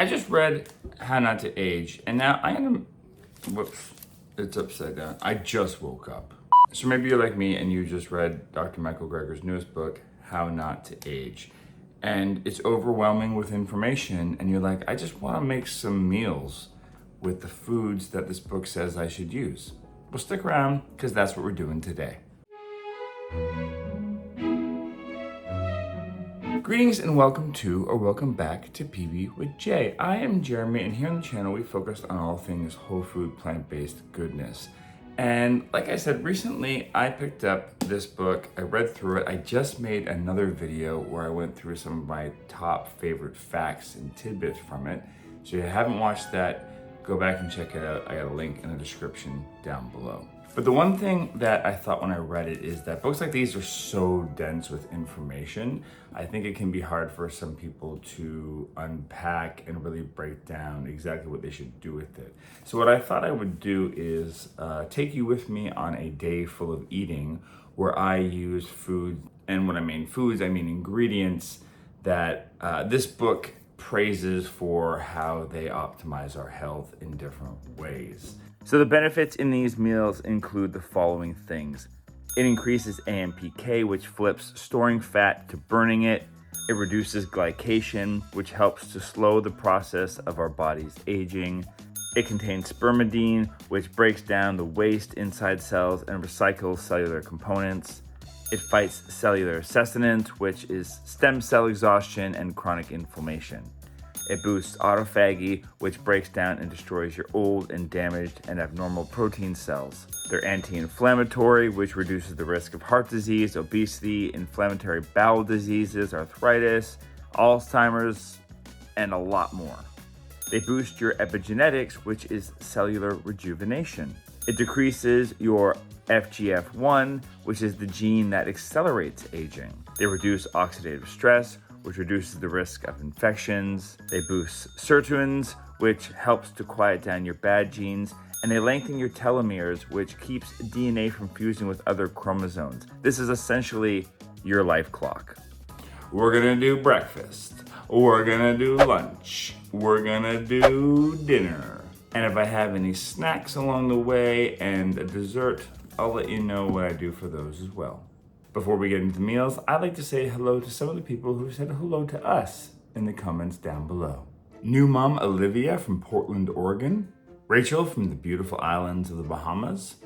I just read How Not to Age, and now I am, whoops, it's upside down. I just woke up. So maybe you're like me and you just read Dr. Michael Greger's newest book, How Not to Age. And it's overwhelming with information, and you're like, I just want to make some meals with the foods that this book says I should use. Well, stick around, because that's what we're doing today. Greetings and welcome to, or welcome back to PB with Jay. I am Jeremy, and here on the channel we focus on all things whole food, plant-based goodness. And like I said, recently I picked up this book, I read through it, I just made another video where I went through some of my top favorite facts and tidbits from it. So if you haven't watched that, go back and check it out. I got a link in the description down below. But the one thing that I thought when I read it is that books like these are so dense with information. I think it can be hard for some people to unpack and really break down exactly what they should do with it. So what I thought I would do is take you with me on a day full of eating where I use food, and when I mean foods, I mean ingredients that this book praises for how they optimize our health in different ways. So the benefits in these meals include the following things. It increases AMPK, which flips storing fat to burning it. It reduces glycation, which helps to slow the process of our body's aging. It contains spermidine, which breaks down the waste inside cells and recycles cellular components. It fights cellular sustenance, which is stem cell exhaustion and chronic inflammation. It boosts autophagy, which breaks down and destroys your old and damaged and abnormal protein cells. They're anti-inflammatory, which reduces the risk of heart disease, obesity, inflammatory bowel diseases, arthritis, Alzheimer's, and a lot more. They boost your epigenetics, which is cellular rejuvenation. It decreases your FGF1, which is the gene that accelerates aging. They reduce oxidative stress, which reduces the risk of infections. They boost sirtuins, which helps to quiet down your bad genes. And they lengthen your telomeres, which keeps DNA from fusing with other chromosomes. This is essentially your life clock. We're gonna do breakfast. We're gonna do lunch. We're gonna do dinner. And if I have any snacks along the way and a dessert, I'll let you know what I do for those as well. Before we get into meals, I'd like to say hello to some of the people who said hello to us in the comments down below. New mom Olivia from Portland, Oregon. Rachel from the beautiful islands of the Bahamas.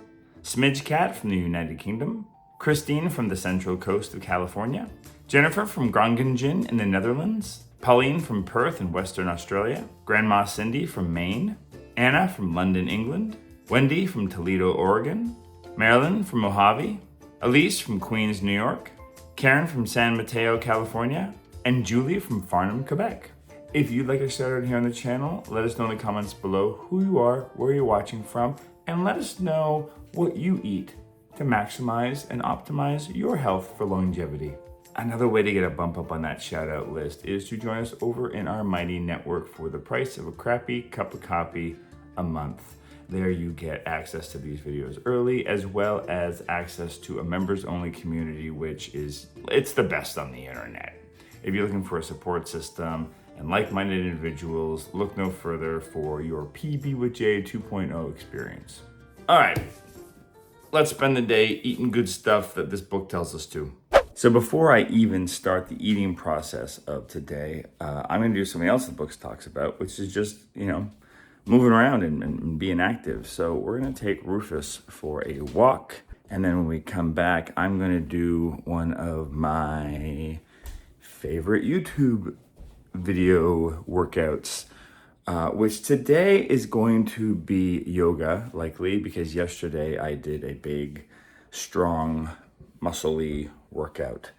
Smidge Cat from the United Kingdom. Christine from the central coast of California. Jennifer from Groningen in the Netherlands. Pauline from Perth in Western Australia. Grandma Cindy from Maine. Anna from London, England. Wendy from Toledo, Oregon. Marilyn from Mojave. Elise from Queens, New York, Karen from San Mateo, California, and Julie from Farnham, Quebec. If you'd like to start out here on the channel, let us know in the comments below who you are, where you're watching from, and let us know what you eat to maximize and optimize your health for longevity. Another way to get a bump up on that shout out list is to join us over in our mighty network for the price of a crappy cup of coffee a month. There you get access to these videos early, as well as access to a members only community, which is, it's the best on the internet. If you're looking for a support system and like-minded individuals, look no further for your PB with J 2.0 experience. All right, let's spend the day eating good stuff that this book tells us to. So before I even start the eating process of today, I'm gonna do something else the book talks about, which is just, moving around and being active. So we're gonna take Rufus for a walk. And then when we come back, I'm gonna do one of my favorite YouTube video workouts, which today is going to be yoga, likely, because yesterday I did a big, strong, muscle-y workout.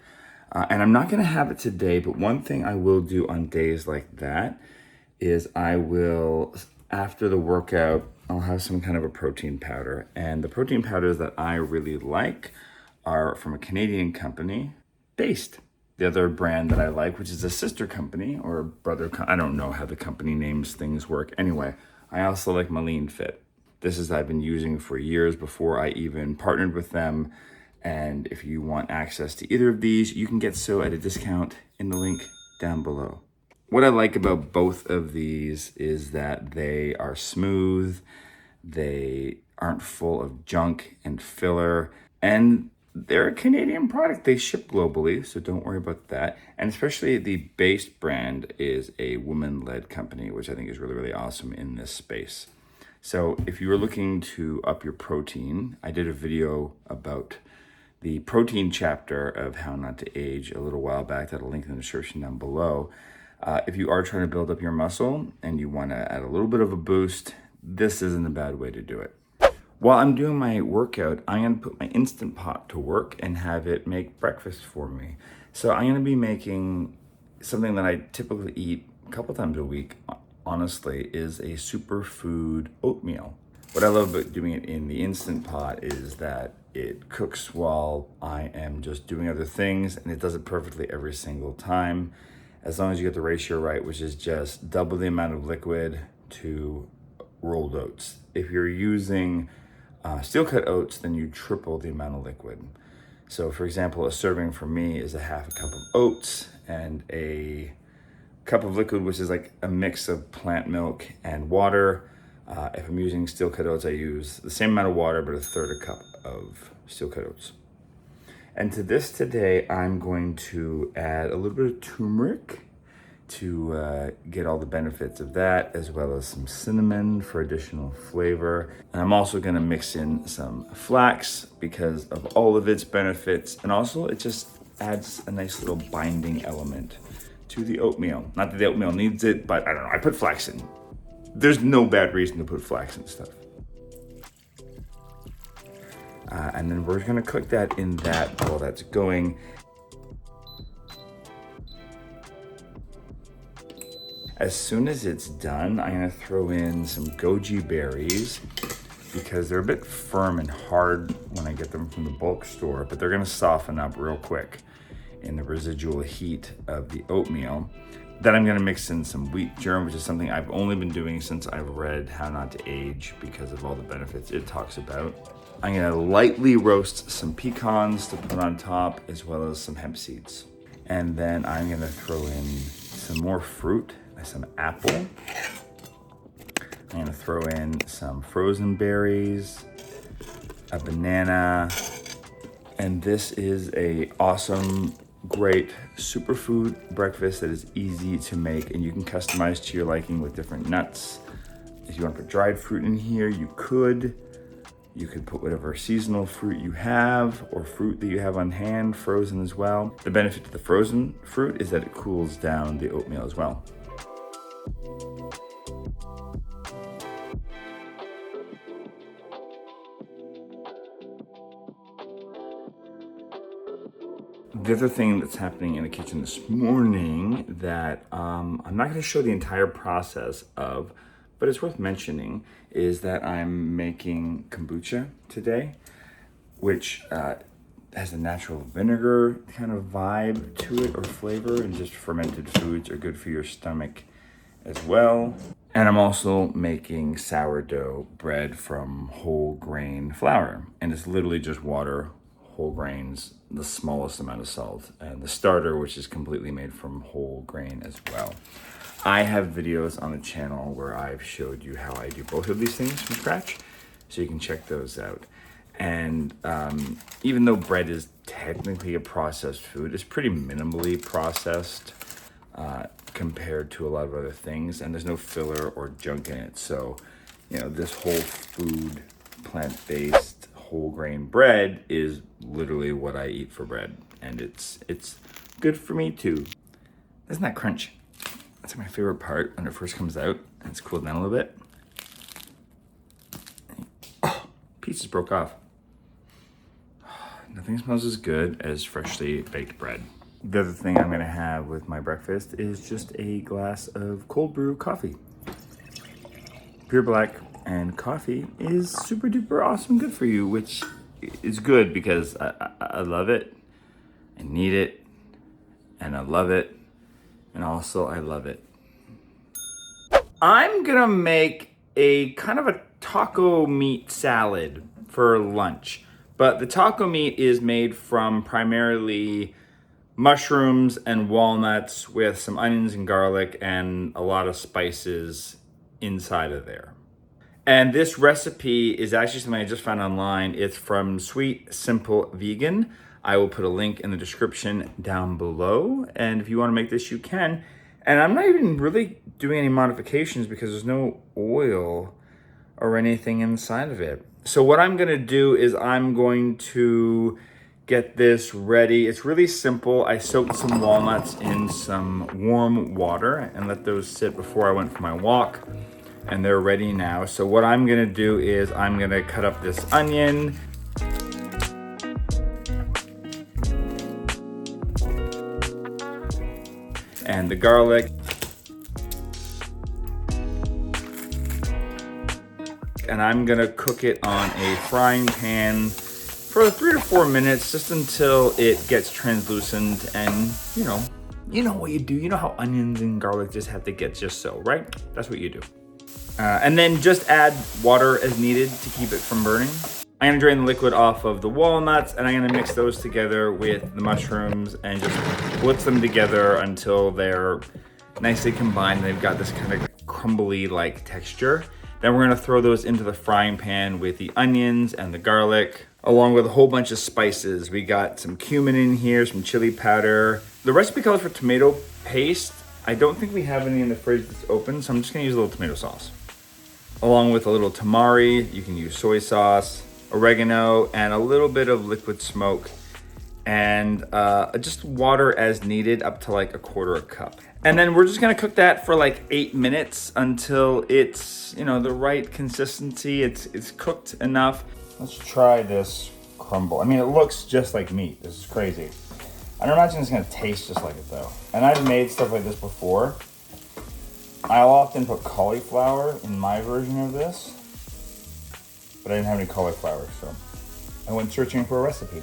And I'm not gonna have it today, but one thing I will do on days like that is I will, after the workout, I'll have some kind of a protein powder. And the protein powders that I really like are from a Canadian company, Based. The other brand that I like, which is a sister company or brother, I don't know how the company names things work. Anyway, I also like Lean Fit. This is I've been using for years before I even partnered with them. And if you want access to either of these, you can get so at a discount in the link down below. What I like about both of these is that they are smooth, they aren't full of junk and filler, and they're a Canadian product. They ship globally, so don't worry about that. And especially the base brand is a woman-led company, which I think is really, really awesome in this space. So if you were looking to up your protein, I did a video about the protein chapter of How Not to Age a little while back that I'll link in the description down below. If you are trying to build up your muscle and you want to add a little bit of a boost, this isn't a bad way to do it. While I'm doing my workout, I'm going to put my Instant Pot to work and have it make breakfast for me. So I'm going to be making something that I typically eat a couple times a week, honestly, is a Superfood Oatmeal. What I love about doing it in the Instant Pot is that it cooks while I am just doing other things, and it does it perfectly every single time, as long as you get the ratio right, which is just double the amount of liquid to rolled oats. If you're using steel cut oats, then you triple the amount of liquid. So for example, a serving for me is a half a cup of oats and a cup of liquid, which is like a mix of plant milk and water. If I'm using steel cut oats, I use the same amount of water, but a third a cup of steel cut oats. And to this today, I'm going to add a little bit of turmeric to get all the benefits of that, as well as some cinnamon for additional flavor. And I'm also gonna mix in some flax because of all of its benefits. And also it just adds a nice little binding element to the oatmeal. Not that the oatmeal needs it, but I don't know, I put flax in. There's no bad reason to put flax in stuff. And then we're gonna cook that in that while that's going. As soon as it's done, I'm gonna throw in some goji berries because they're a bit firm and hard when I get them from the bulk store, but they're gonna soften up real quick in the residual heat of the oatmeal. Then I'm gonna mix in some wheat germ, which is something I've only been doing since I've read How Not to Age because of all the benefits it talks about. I'm gonna lightly roast some pecans to put on top, as well as some hemp seeds. And then I'm gonna throw in some more fruit, some apple. I'm gonna throw in some frozen berries, a banana, and this is a awesome, great superfood breakfast that is easy to make, and you can customize to your liking with different nuts. If you want to put dried fruit in here, you could. You could put whatever seasonal fruit you have or fruit that you have on hand, frozen as well. The benefit to the frozen fruit is that it cools down the oatmeal as well. The other thing that's happening in the kitchen this morning that I'm not going to show the entire process of, but it's worth mentioning, is that I'm making kombucha today, which has a natural vinegar kind of vibe to it or flavor, and just fermented foods are good for your stomach as well. And I'm also making sourdough bread from whole grain flour, and it's literally just water, whole grains, the smallest amount of salt, and the starter, which is completely made from whole grain as well. I have videos on the channel where I've showed you how I do both of these things from scratch, so you can check those out. And even though bread is technically a processed food, it's pretty minimally processed compared to a lot of other things, and there's no filler or junk in it. So, you know, this whole food, plant-based, whole grain bread is literally what I eat for bread, and it's good for me too. Isn't that crunch? That's my favorite part when it first comes out and it's cooled down a little bit. Oh, pieces broke off. Nothing smells as good as freshly baked bread. The other thing I'm gonna have with my breakfast is just a glass of cold brew coffee. Pure black, and coffee is super duper awesome good for you, which is good because I love it, I need it, and I love it, and also I love it. I'm gonna make a kind of a taco meat salad for lunch, but the taco meat is made from primarily mushrooms and walnuts with some onions and garlic and a lot of spices inside of there. And this recipe is actually something I just found online. It's from Sweet Simple Vegan. I will put a link in the description down below. And if you want to make this, you can. And I'm not even really doing any modifications because there's no oil or anything inside of it. So what I'm gonna do is I'm going to get this ready. It's really simple. I soaked some walnuts in some warm water and let those sit before I went for my walk. And they're ready now. So what I'm gonna do is I'm gonna cut up this onion. And the garlic. And I'm gonna cook it on a frying pan for 3 to 4 minutes, just until it gets translucent. And you know what you do. You know how onions and garlic just have to get just so, right? That's what you do. And then just add water as needed to keep it from burning. I'm gonna drain the liquid off of the walnuts and I'm gonna mix those together with the mushrooms and just blitz them together until they're nicely combined. They've got this kind of crumbly like texture. Then we're gonna throw those into the frying pan with the onions and the garlic, along with a whole bunch of spices. We got some cumin in here, some chili powder. The recipe calls for tomato paste. I don't think we have any in the fridge that's open, so I'm just gonna use a little tomato sauce. Along with a little tamari, you can use soy sauce, oregano, and a little bit of liquid smoke, and just water as needed, up to like 1/4 cup. And then we're just gonna cook that for like 8 minutes until it's, the right consistency. It's cooked enough. Let's try this crumble. I mean, it looks just like meat. This is crazy. I don't imagine it's gonna taste just like it though. And I've made stuff like this before. I'll often put cauliflower in my version of this, but I didn't have any cauliflower, so I went searching for a recipe.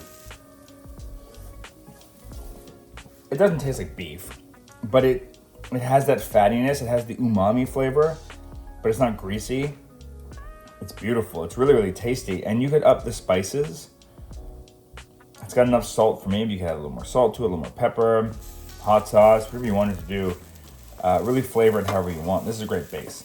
It doesn't taste like beef, but it has that fattiness. It has the umami flavor, but it's not greasy. It's beautiful. It's really, really tasty. And you could up the spices. It's got enough salt for me, but you can add a little more salt to it, a little more pepper, hot sauce, whatever you wanted to do. Really flavor it however you want. This is a great base.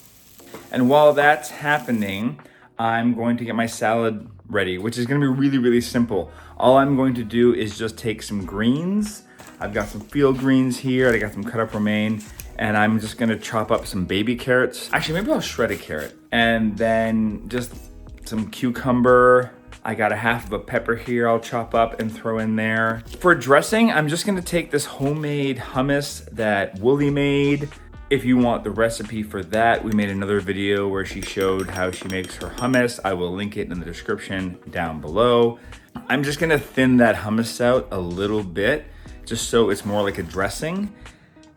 And while that's happening, I'm going to get my salad ready, which is gonna be really, really simple. All I'm going to do is just take some greens. I've got some field greens here. I got some cut up romaine, and I'm just gonna chop up some baby carrots. Actually, maybe I'll shred a carrot. And then just some cucumber. I got 1/2 of a pepper here I'll chop up and throw in there. For dressing, I'm just gonna take this homemade hummus that Wooly made. If you want the recipe for that, we made another video where she showed how she makes her hummus. I will link it in the description down below. I'm just gonna thin that hummus out a little bit, just so it's more like a dressing.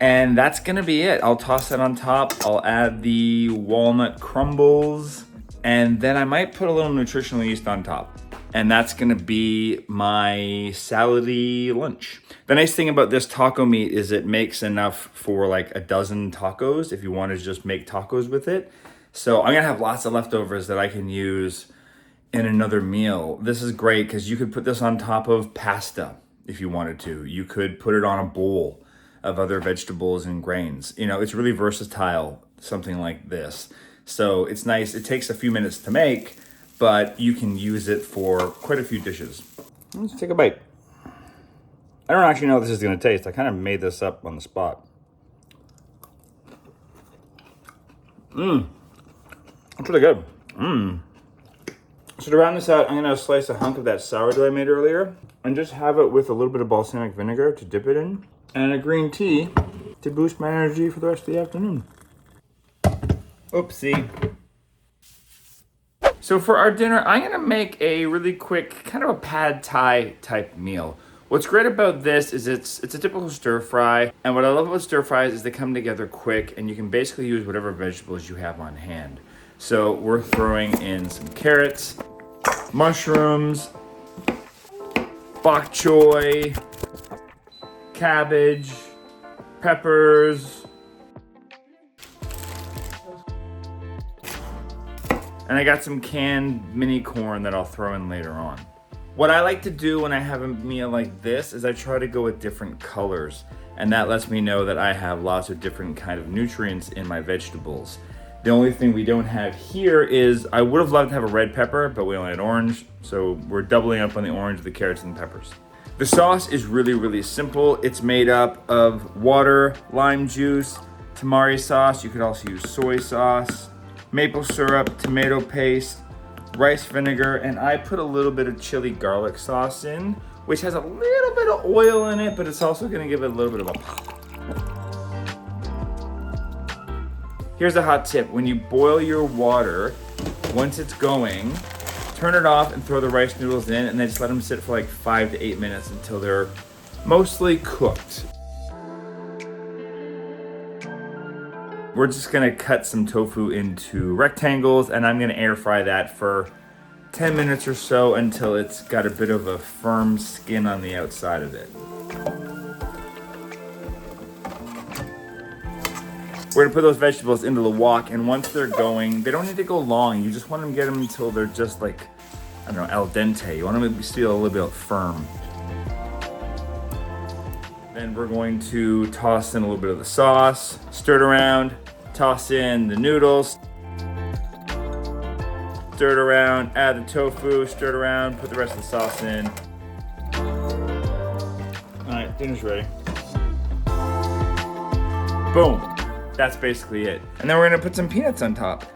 And that's gonna be it. I'll toss that on top. I'll add the walnut crumbles, and then I might put a little nutritional yeast on top. And that's gonna be my salady lunch. The nice thing about this taco meat is it makes enough for like 12 tacos if you want to just make tacos with it. So I'm gonna have lots of leftovers that I can use in another meal. This is great because you could put this on top of pasta if you wanted to. You could put it on a bowl of other vegetables and grains. It's really versatile, something like this. So it's nice. It takes a few minutes to make, but you can use it for quite a few dishes. Let's take a bite. I don't actually know how this is gonna taste. I kind of made this up on the spot. That's really good. So to round this out, I'm gonna slice a hunk of that sourdough I made earlier and just have it with a little bit of balsamic vinegar to dip it in, and a green tea to boost my energy for the rest of the afternoon. Oopsie. So for our dinner, I'm gonna make a really quick, kind of a pad thai type meal. What's great about this is it's a typical stir fry, and what I love about stir fries is they come together quick, and you can basically use whatever vegetables you have on hand. So we're throwing in some carrots, mushrooms, bok choy, cabbage, peppers, and I got some canned mini corn that I'll throw in later on. What I like to do when I have a meal like this is I try to go with different colors, and that lets me know that I have lots of different kind of nutrients in my vegetables. The only thing we don't have here is, I would have loved to have a red pepper, but we only had orange, so we're doubling up on the orange, the carrots, and the peppers. The sauce is really, really simple. It's made up of water, lime juice, tamari sauce. You could also use soy sauce, maple syrup, tomato paste, rice vinegar, and I put a little bit of chili garlic sauce in, which has a little bit of oil in it, but it's also gonna give it a little bit of a pop. Here's a hot tip. When you boil your water, once it's going, turn it off and throw the rice noodles in, and then just let them sit for like 5 to 8 minutes until they're mostly cooked. We're just gonna cut some tofu into rectangles, and I'm gonna air fry that for 10 minutes or so until it's got a bit of a firm skin on the outside of it. We're gonna put those vegetables into the wok, and once they're going, they don't need to go long. You just want to get them until they're just like, I don't know, al dente. You want them to still a little bit firm. Then we're going to toss in a little bit of the sauce, stir it around, toss in the noodles, stir it around, add the tofu, stir it around, put the rest of the sauce in. All right, dinner's ready. Boom. That's basically it. And then we're gonna put some peanuts on top.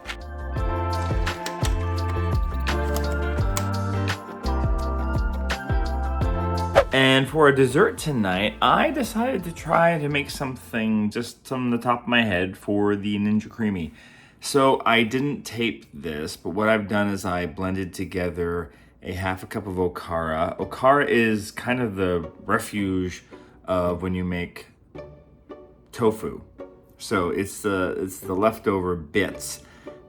And for a dessert tonight, I decided to try to make something just on the top of my head for the Ninja Creamy. So I didn't tape this, but what I've done is I blended together a half a cup of okara. Okara is kind of the refuge of when you make tofu. So it's the leftover bits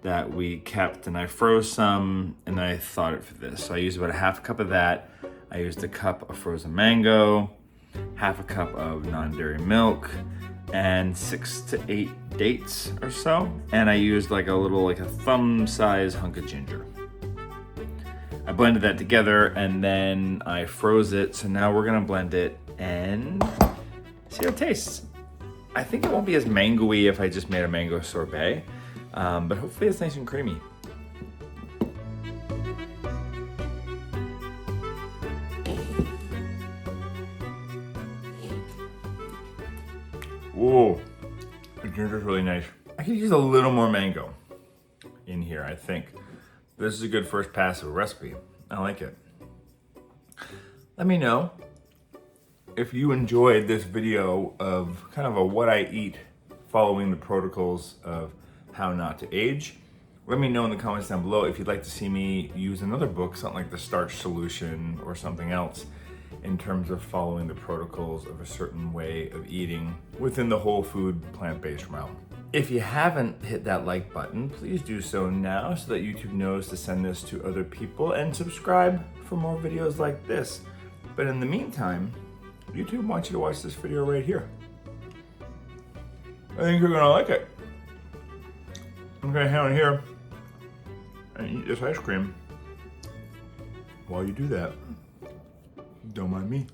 that we kept, and I froze some, and then I thawed it for this. So I used about a half a cup of that. I used a cup of frozen mango, half a cup of non-dairy milk, and 6 to 8 dates or so. And I used like a thumb size hunk of ginger. I blended that together, and then I froze it. So now we're gonna blend it and see how it tastes. I think it won't be as mango-y if I just made a mango sorbet, but hopefully it's nice and creamy. Whoa, the ginger's really nice. I could use a little more mango in here, I think. This is a good first pass of a recipe. I like it. Let me know if you enjoyed this video of kind of a what I eat following the protocols of how not to age. Let me know in the comments down below if you'd like to see me use another book, something like The Starch Solution or something else, in terms of following the protocols of a certain way of eating within the whole food plant-based realm. If you haven't hit that like button, please do so now so that YouTube knows to send this to other people, and subscribe for more videos like this. But in the meantime, YouTube wants you to watch this video right here. I think you're gonna like it. I'm gonna hang on here and eat this ice cream. While you do that, don't mind me.